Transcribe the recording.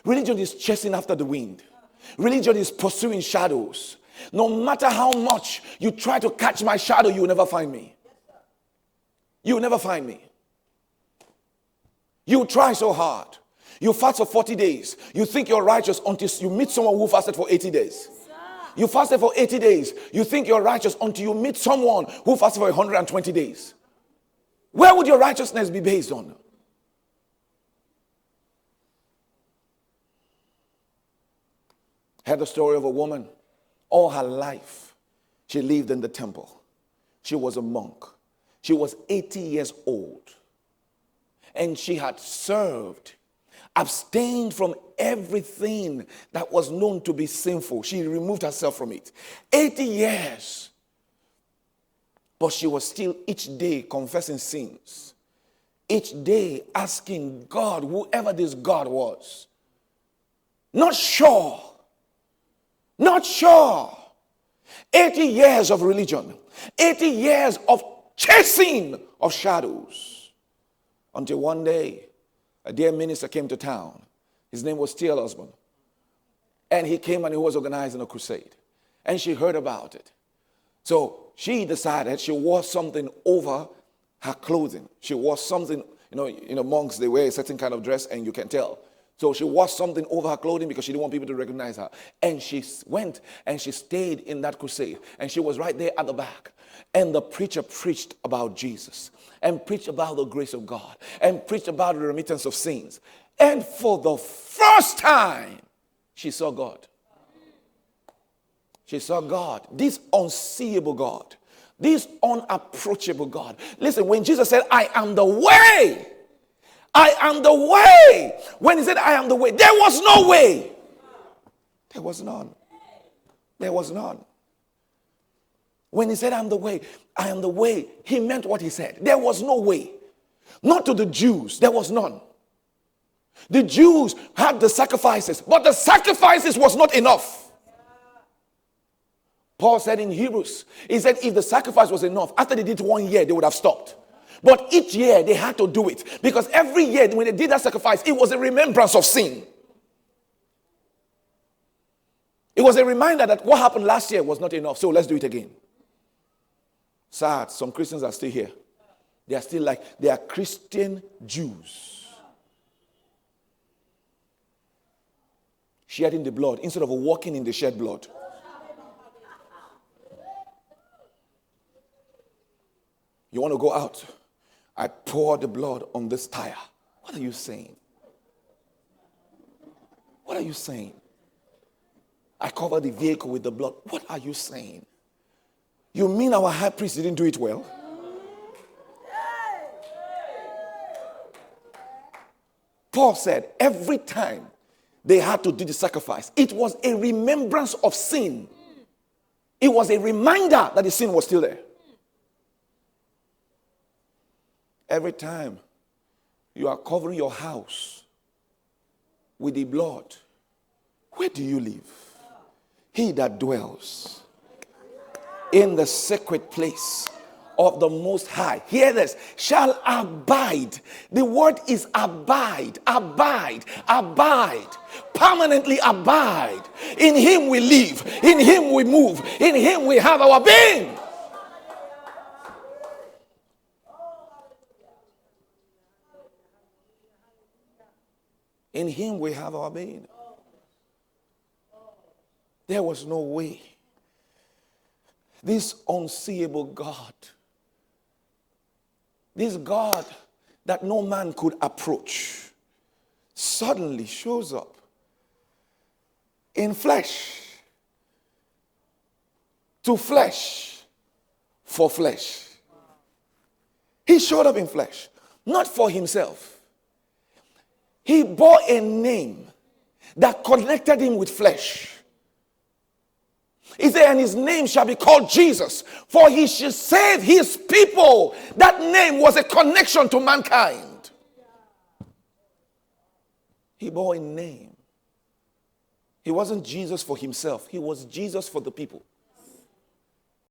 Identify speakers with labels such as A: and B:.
A: Religion is chasing after the wind. Religion is pursuing shadows. No matter how much you try to catch my shadow, you will never find me. You will never find me. You try so hard. You fast for 40 days. You think you're righteous until you meet someone who fasted for 80 days. You fasted for 80 days. You think you're righteous until you meet someone who fasted for 120 days. Where would your righteousness be based on? I heard the story of a woman. All her life, she lived in the temple. She was a monk. She was 80 years old. And she had served, abstained from everything that was known to be sinful. She removed herself from it. 80 years. But she was still each day confessing sins. Each day asking God, whoever this God was. Not sure. 80 years of religion. 80 years of chasing of shadows. Until one day, a dear minister came to town. His name was T.L. Osborne. And he came and he was organizing a crusade. And she heard about it. So she decided she wore something over her clothing. She wore something, monks, they wear a certain kind of dress and you can tell. So she wore something over her clothing because she didn't want people to recognize her. And she went and she stayed in that crusade. And she was right there at the back. And the preacher preached about Jesus. And preached about the grace of God. And preached about the remittance of sins. And for the first time, she saw God. She saw God. This unseeable God. This unapproachable God. Listen, when Jesus said, I am the way. I am the way. When he said, I am the way, there was no way. There was none. There was none. When he said, I am the way, he meant what he said. There was no way. Not to the Jews, there was none. The Jews had the sacrifices, but the sacrifices was not enough. Paul said in Hebrews, he said, if the sacrifice was enough, after they did 1 year, they would have stopped. But each year they had to do it because every year when they did that sacrifice, it was a remembrance of sin. It was a reminder that what happened last year was not enough, so let's do it again. Sad, some Christians are still here. They are still like, they are Christian Jews. Shedding the blood instead of walking in the shed blood. You want to go out? I pour the blood on this tire. What are you saying? What are you saying? I cover the vehicle with the blood. What are you saying? You mean our high priest didn't do it well? Paul said every time they had to do the sacrifice, it was a remembrance of sin. It was a reminder that the sin was still there. Every time you are covering your house with the blood, where do you live? He that dwells in the secret place of the Most High, hear this, shall abide. The word is abide, abide, abide, permanently abide. In him we live, in him we move, in him we have our being. In him we have our being. There was no way. This unseeable God, this God that no man could approach, suddenly shows up in flesh, to flesh, for flesh. He showed up in flesh, not for himself. He bore a name that connected him with flesh. He said, and his name shall be called Jesus, for he shall save his people. That name was a connection to mankind. He bore a name. He wasn't Jesus for himself. He was Jesus for the people.